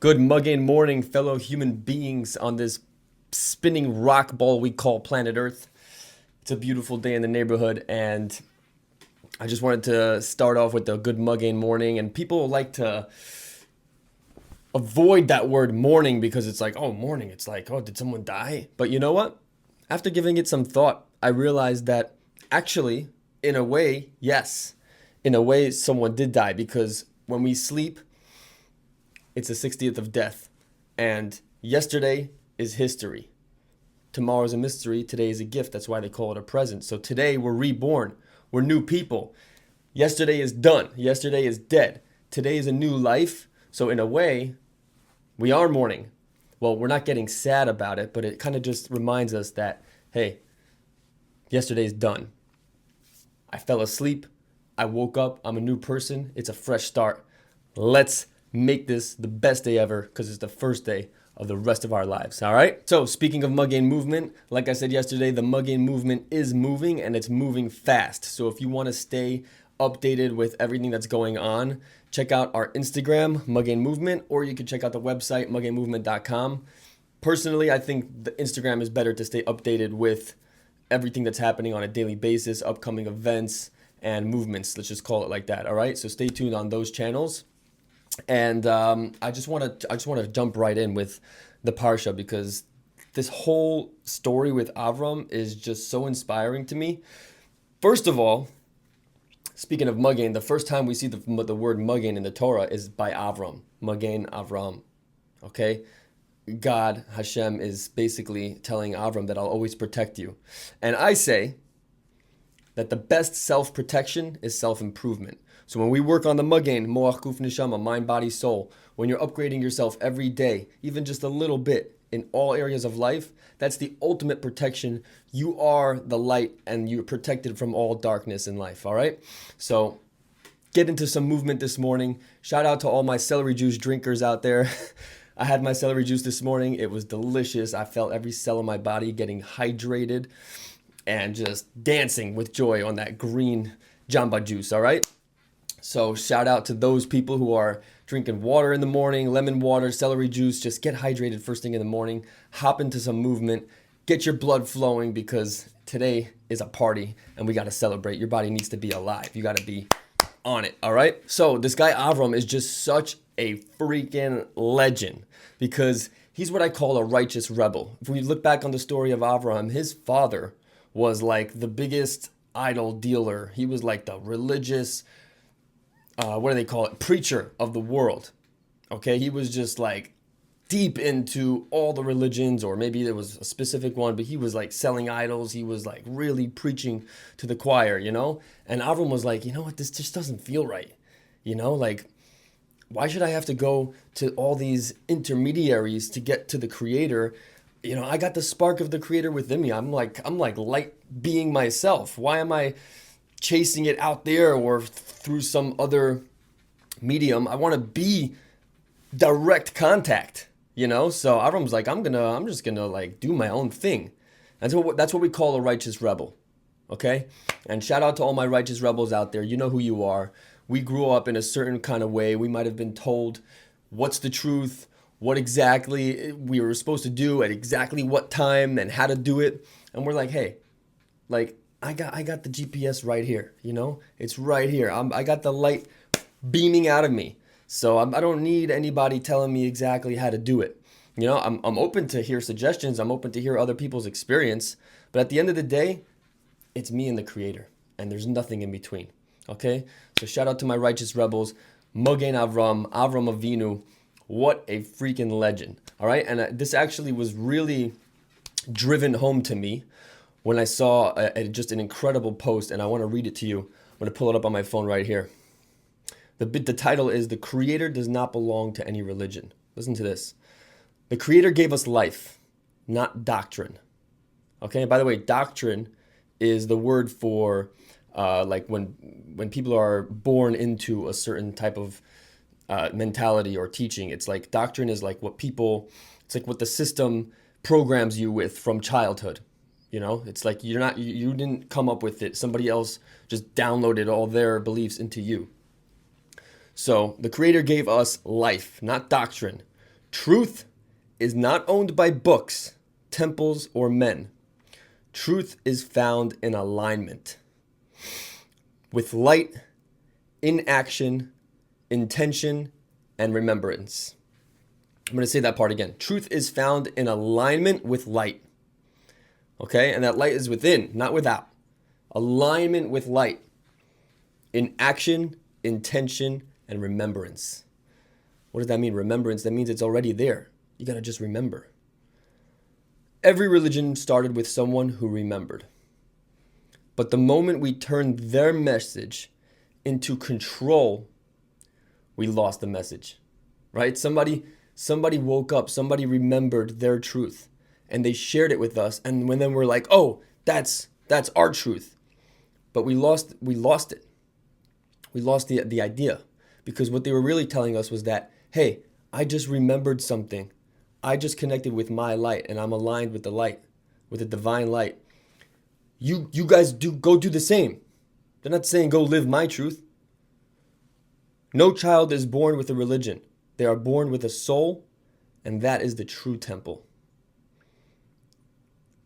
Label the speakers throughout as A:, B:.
A: Good mugging morning, fellow human beings on this spinning rock ball we call planet Earth. It's a beautiful day in the neighborhood, and I just wanted to start off with a good mugging morning. And people like to avoid that word morning because it's like, oh, morning. It's like, oh, did someone die? But you know what? After giving it some thought, I realized that actually, in a way, yes, in a way, someone did die because when we sleep, it's the 60th of death. And yesterday is history. Tomorrow's a mystery. Today is a gift. That's why they call it a present. So today we're reborn. We're new people. Yesterday is done. Yesterday is dead. Today is a new life. So in a way, we are mourning. Well, we're not getting sad about it, but it kind of just reminds us that, hey, yesterday's done. I fell asleep. I woke up. I'm a new person. It's a fresh start. Let's make this the best day ever because it's the first day of the rest of our lives. All right. So speaking of mugging movement, like I said yesterday, the mugging movement is moving and it's moving fast. So if you want to stay updated with everything that's going on, check out our Instagram, mugging movement, or you can check out the website, magenmovement.com. Personally, I think the Instagram is better to stay updated with everything that's happening on a daily basis, upcoming events and movements. Let's just call it like that. All right. So stay tuned on those channels. And I just want to jump right in with the Parsha because this whole story with Avram is just so inspiring to me. First of all, speaking of mugging, the first time we see the word mugging in the Torah is by Avram, Magen Avram. Okay, God Hashem is basically telling Avram that I'll always protect you, and I say that the best self-protection is self-improvement. So when we work on the mugging, moach guf neshama, mind, body, soul, when you're upgrading yourself every day, even just a little bit in all areas of life, that's the ultimate protection. You are the light and you're protected from all darkness in life, all right? So get into some movement this morning. Shout out to all my celery juice drinkers out there. I had my celery juice this morning. It was delicious. I felt every cell in my body getting hydrated and just dancing with joy on that green jamba juice, all right? So shout out to those people who are drinking water in the morning, lemon water, celery juice. Just get hydrated first thing in the morning. Hop into some movement. Get your blood flowing because today is a party and we got to celebrate. Your body needs to be alive. You got to be on it, all right? So this guy Avram is just such a freaking legend because he's what I call a righteous rebel. If we look back on the story of Avram, his father was like the biggest idol dealer. He was like the religious what do they call it? Preacher of the world. Okay, he was just like deep into all the religions, or maybe there was a specific one, but he was like selling idols. He was like really preaching to the choir, you know? And Avram was like, you know what, this just doesn't feel right. You know, like, why should I have to go to all these intermediaries to get to the creator? You know, I got the spark of the creator within me. I'm like light being myself. Why am I chasing it out there or through some other medium? I want to be direct contact, you know? So Avram's like, I'm just gonna like do my own thing. That's what we call a righteous rebel. Okay? And shout out to all my righteous rebels out there. You know who you are. We grew up in a certain kind of way. We might have been told what's the truth, what exactly we were supposed to do at exactly what time and how to do it. And we're like, hey, like, I got the GPS right here, you know? It's right here. I got the light beaming out of me. So I don't need anybody telling me exactly how to do it. You know, I'm open to hear suggestions. I'm open to hear other people's experience. But at the end of the day, it's me and the creator. And there's nothing in between. Okay? So shout out to my righteous rebels. Magen Avram, Avram Avinu. What a freaking legend. All right? And this actually was really driven home to me when I saw just an incredible post, and I want to read it to you. I'm going to pull it up on my phone right here. The title is, "The Creator Does Not Belong to Any Religion." Listen to this. The Creator gave us life, not doctrine. Okay, by the way, doctrine is the word for like when people are born into a certain type of mentality or teaching. It's like doctrine is like it's like what the system programs you with from childhood. You know, it's like you didn't come up with it. Somebody else just downloaded all their beliefs into you. So the Creator gave us life, not doctrine. Truth is not owned by books, temples, or men. Truth is found in alignment with light, in action, intention, and remembrance. I'm going to say that part again. Truth is found in alignment with light. Okay? And that light is within, not without. Alignment with light. In action, intention, and remembrance. What does that mean? Remembrance, that means it's already there. You got to just remember. Every religion started with someone who remembered. But the moment we turned their message into control, we lost the message. Right? Somebody woke up, somebody remembered their truth, and they shared it with us, and then we're like, "Oh, that's our truth." But we lost it. We lost the idea, because what they were really telling us was that, "Hey, I just remembered something. I just connected with my light, and I'm aligned with the light, with the divine light. You guys go do the same." They're not saying go live my truth. No child is born with a religion. They are born with a soul, and that is the true temple.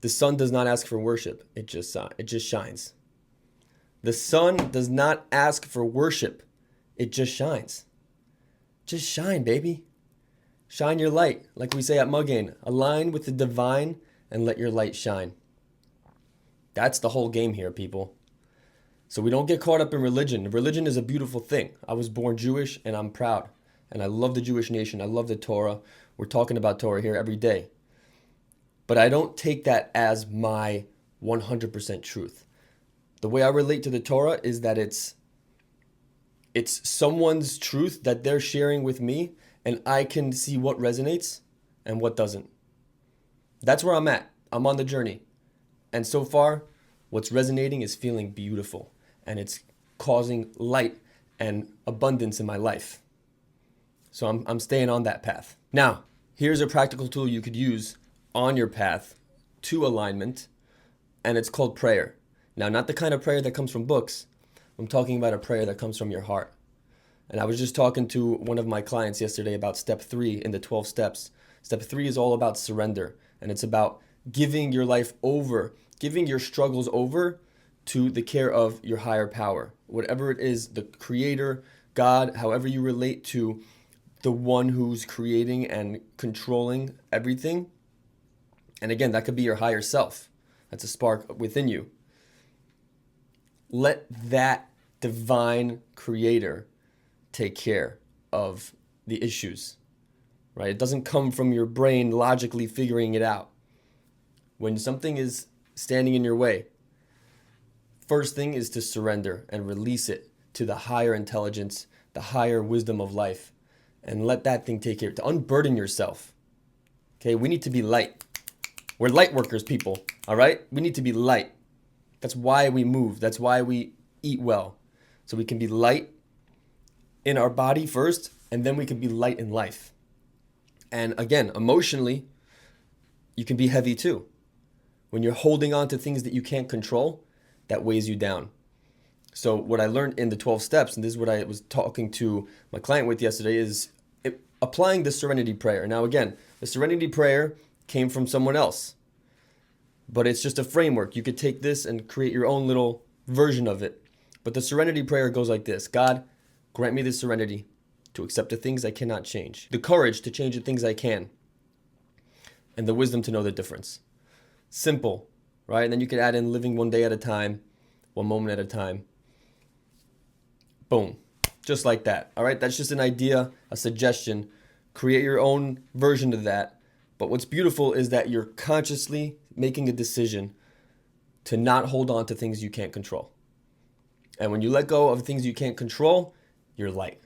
A: The sun does not ask for worship. It just shines. The sun does not ask for worship. It just shines. Just shine, baby. Shine your light, like we say at Mugain. Align with the divine and let your light shine. That's the whole game here, people. So we don't get caught up in religion. Religion is a beautiful thing. I was born Jewish, and I'm proud. And I love the Jewish nation. I love the Torah. We're talking about Torah here every day. But I don't take that as my 100% truth. The way I relate to the Torah is that it's someone's truth that they're sharing with me, and I can see what resonates and what doesn't. That's where I'm at. I'm on the journey. And so far, what's resonating is feeling beautiful, and it's causing light and abundance in my life. So I'm staying on that path. Now, here's a practical tool you could use on your path to alignment, and it's called prayer. Now, not the kind of prayer that comes from books. I'm talking about a prayer that comes from your heart. And I was just talking to one of my clients yesterday about step 3 in the 12 steps. Step 3 is all about surrender, and it's about giving your life over, giving your struggles over to the care of your higher power. Whatever it is, the creator, God, however you relate to the one who's creating and controlling everything. And again, that could be your higher self. That's a spark within you. Let that divine creator take care of the issues, right? It doesn't come from your brain logically figuring it out. When something is standing in your way, first thing is to surrender and release it to the higher intelligence, the higher wisdom of life, and let that thing take care, to unburden yourself. Okay, we need to be light. We're light workers, people, all right? We need to be light. That's why we move. That's why we eat well. So we can be light in our body first, and then we can be light in life. And again, emotionally, you can be heavy too. When you're holding on to things that you can't control, that weighs you down. So what I learned in the 12 steps, and this is what I was talking to my client with yesterday, is applying the serenity prayer. Now again, the serenity prayer came from someone else, but it's just a framework. You could take this and create your own little version of it. But the serenity prayer goes like this: God, grant me the serenity to accept the things I cannot change, the courage to change the things I can, and the wisdom to know the difference. Simple, right? And then you could add in living one day at a time, one moment at a time. Boom. Just like that. All right. That's just an idea, a suggestion. Create your own version of that. But what's beautiful is that you're consciously making a decision to not hold on to things you can't control. And when you let go of things you can't control, you're light.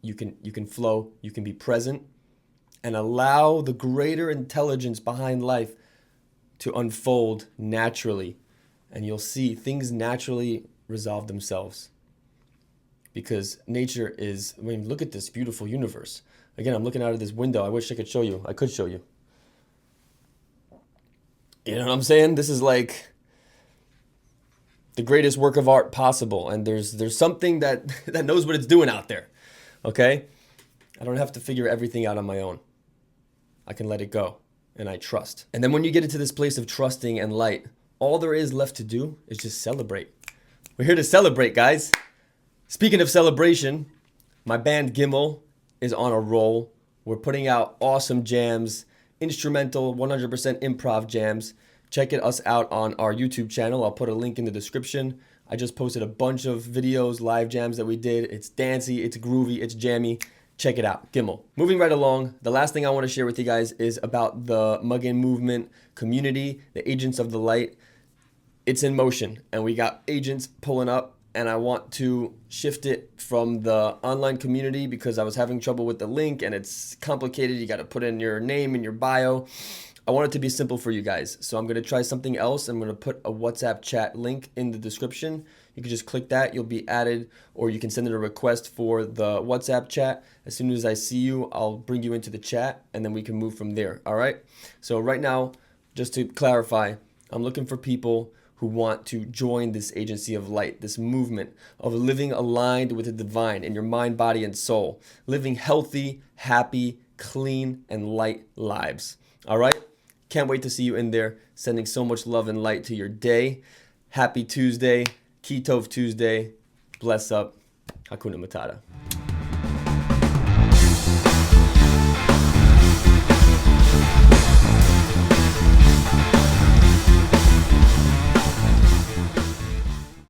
A: You can flow, you can be present, and allow the greater intelligence behind life to unfold naturally. And you'll see things naturally resolve themselves. Because nature is, I mean, look at this beautiful universe. Again, I'm looking out of this window. I wish I could show you. I could show you. You know what I'm saying? This is like the greatest work of art possible. And there's something that knows what it's doing out there. Okay? I don't have to figure everything out on my own. I can let it go, and I trust. And then when you get into this place of trusting and light, all there is left to do is just celebrate. We're here to celebrate, guys. Speaking of celebration, my band Gimmel is on a roll. We're putting out awesome jams, instrumental, 100% improv jams. Check us out on our YouTube channel. I'll put a link in the description. I just posted a bunch of videos, live jams that we did. It's dancey, it's groovy, it's jammy. Check it out, Gimmel. Moving right along, the last thing I want to share with you guys is about the magenmovement community, the Agents of the Light. It's in motion, and we got agents pulling up, and I want to shift it from the online community because I was having trouble with the link, and it's complicated. You got to put in your name and your bio. I want it to be simple for you guys. So I'm going to try something else. I'm going to put a WhatsApp chat link in the description. You can just click that. You'll be added, or you can send in a request for the WhatsApp chat. As soon as I see you, I'll bring you into the chat, and then we can move from there. All right. So right now, just to clarify, I'm looking for people who want to join this agency of light, this movement of living aligned with the divine in your mind, body, and soul, living healthy, happy, clean, and light lives. All right? Can't wait to see you in there, sending so much love and light to your day. Happy Tuesday, Kitov Tuesday. Bless up. Hakuna Matata.